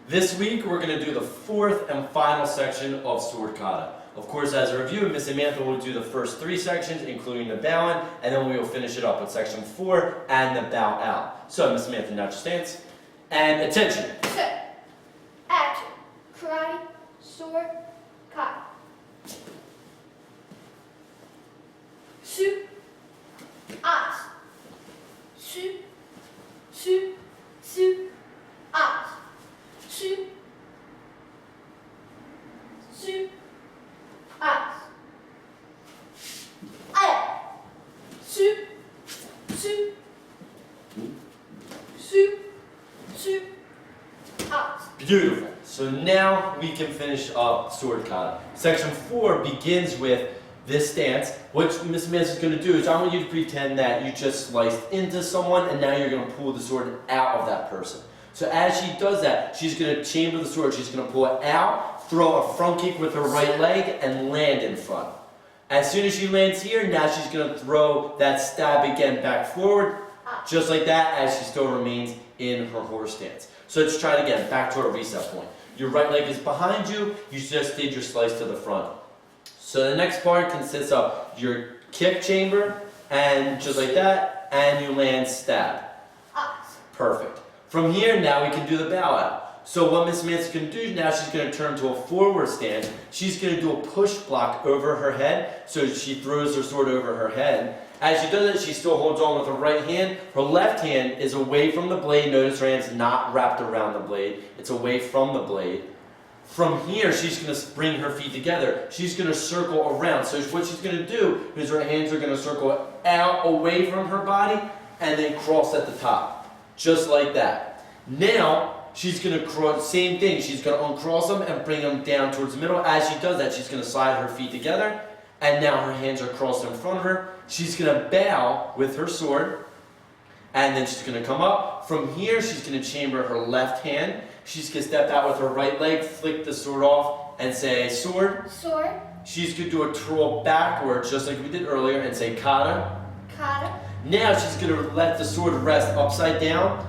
This week we're going to do the fourth and final section of sword kata. Of course, as a review, Miss Samantha will do the first three sections, including the bow in, and then we will finish it up with section 4 and the bow out. So, Miss Samantha, now just stance. And attention. Set. Action. Karate. Sword. Kata. Shoot. Eyes. Shoot. Shoot. Shoot. Eyes. Shoot. Shoot. Eyes. Eye. Shoot. Shoot. Shoot. Shoot. Eyes. Beautiful. So now we can finish up sword kata. Section 4 begins with this stance. What Miss Samantha is going to do is I want you to pretend that you just sliced into someone and now you're going to pull the sword out of that person. So as she does that, she's going to chamber the sword. She's going to pull it out, throw a front kick with her right leg, and land in front. As soon as she lands here, now she's going to throw that stab again back forward, just like that, as she still remains in her horse stance. So let's try it again, back to our reset point. Your right leg is behind you, you just did your slice to the front. So the next part consists of your kick chamber, and just like that, and you land stab. Perfect. From here, now we can do the bow out. So what Miss Samantha's going to do now, she's going to turn to a forward stance. She's going to do a push block over her head, so she throws her sword over her head. As she does it, she still holds on with her right hand. Her left hand is away from the blade. Notice her hand's not wrapped around the blade. It's away from the blade. From here, she's going to bring her feet together. She's going to circle around. So what she's going to do is her hands are going to circle out away from her body and then cross at the top. Just like that. Now, she's going to cross, same thing. She's going to uncross them and bring them down towards the middle. As she does that, she's going to slide her feet together. And now her hands are crossed in front of her. She's going to bow with her sword. And then she's going to come up. From here, she's going to chamber her left hand. She's going to step out with her right leg, flick the sword off, and say, sword. Sword. She's going to do a twirl backwards, just like we did earlier, and say, kata. Kata. Now she's going to let the sword rest upside down,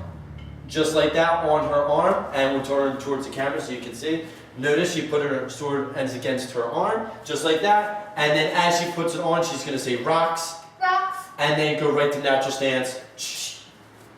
just like that, on her arm. And we'll turn towards the camera so you can see. Notice she put her sword ends against her arm, just like that. And then as she puts it on, she's going to say, rocks. Rocks. And then go right to natural stance,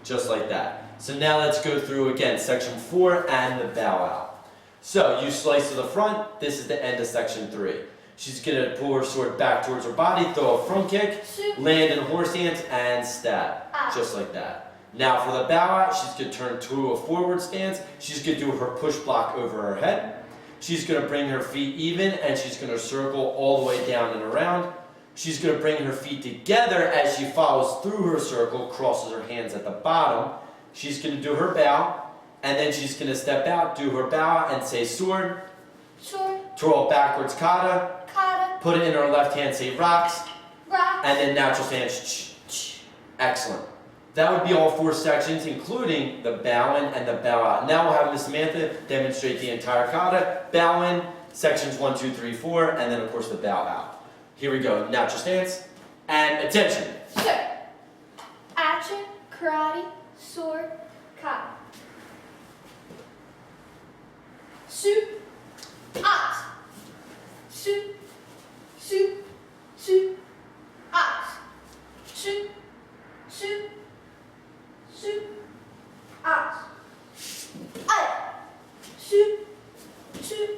just like that. So now let's go through again, section 4 and the bow out. So you slice to the front, this is the end of section 3. She's going to pull her sword back towards her body, throw a front kick, land in a horse stance, and stab, just like that. Now for the bow out, she's going to turn to a forward stance. She's going to do her push block over her head. She's going to bring her feet even, and she's going to circle all the way down and around. She's going to bring her feet together as she follows through her circle, crosses her hands at the bottom. She's going to do her bow, and then she's going to step out, do her bow, and say sword. Sword. Twirl backwards, kata. Kata. Put it in her left hand, say rocks. Rocks. And then natural stance. Excellent. That would be all 4 sections, including the bow in and the bow out. Now we'll have Miss Samantha demonstrate the entire kata, bow in, sections 1, 2, 3, 4, and then of course the bow out. Here we go. Natural stance, and attention. Set. Action. Karate. Sword. Kata. Shoot. Eyes. Shoot. Shoot. Shoot. Eyes. Shoot. Shoot. Shoot. Eyes. Eye. Shoot. Shoot.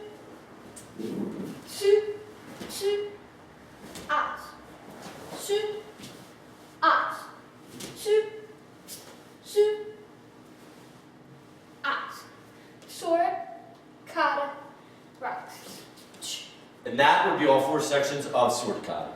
Shoot. Shoot. Eyes. Shoot. Eyes. Shoot. Shoot. Eyes. Sword. Kata. Rocks. And that would be all 4 sections of sword kata.